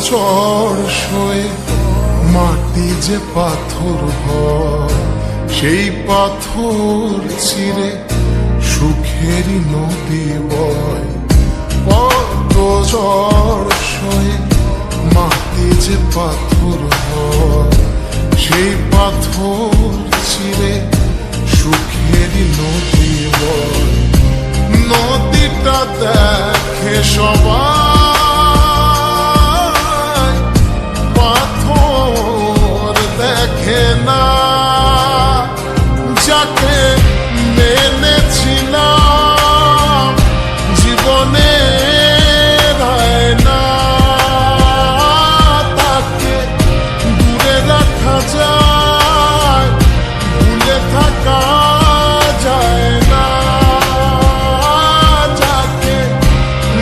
ঝড় সয়ে মাটি যে পাথর হয়, সেই পাথর চিরে সুখেরই নদী বয়। কত ঝড় সয়ে মাটি যে পাথর হয়, সেই পাথর চিরে সুখেরই নদী বয়। নদীটা দেখে সবাই, পাথর দেখে না। যাকে মেনেছিলাম জীবনে না, তাকে দূরে রাখা যায়, ভুলে থাকা যায় না। যাকে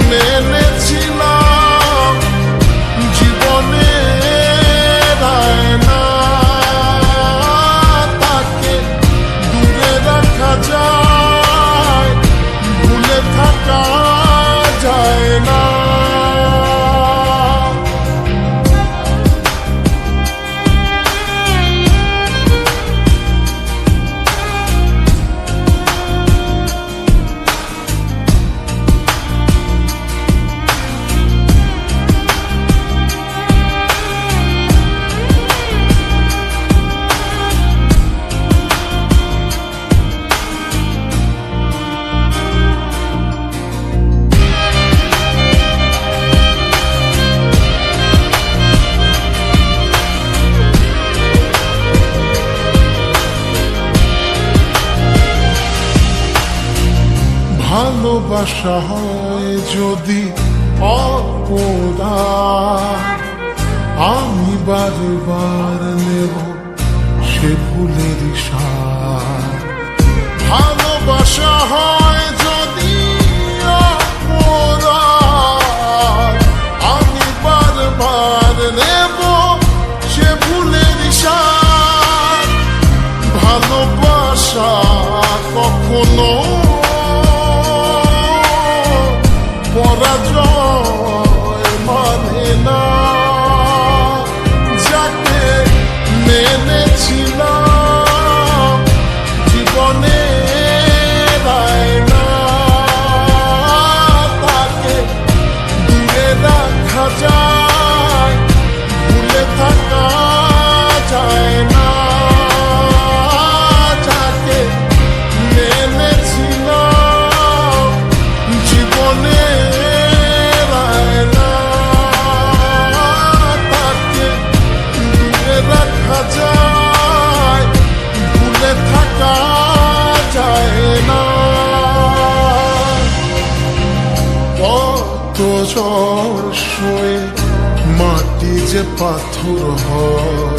মেনেছিলাম জীবনে না, তাকে দূরে রাখা যায়, ভুলে থাকা যায় না। ভালোবাসা হয় যদি অপরাধ, আমি বারবার নেব সে ভুলের সার। ভালোবাসা হয় যদি অপরাধ, আমি বারবার নেব সে ভুলের সার। ভালোবাসা কখনো পরাজয় মানে না। যাকে মেনেছিলাম জীবনে না, তাকে দূরে রাখা যায়, ভুলে থাকা যায় না। যাকে মেনেছিলাম জীবনে না, তাকে দূরে রাখা যায়, ভুলে থাকা যায় না। কত ঝড় সয়ে মাটি যে পাথর হয়,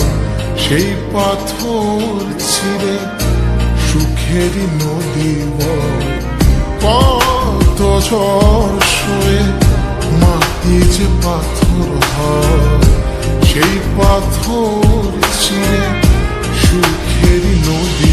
সেই পাথর ছিঁড়ে সুখেরই নদী বয়। কত ঝড় সয়ে মাটি যে পাথর হয়, সেই পাথর ছিঁড়ে সুখেরই নদী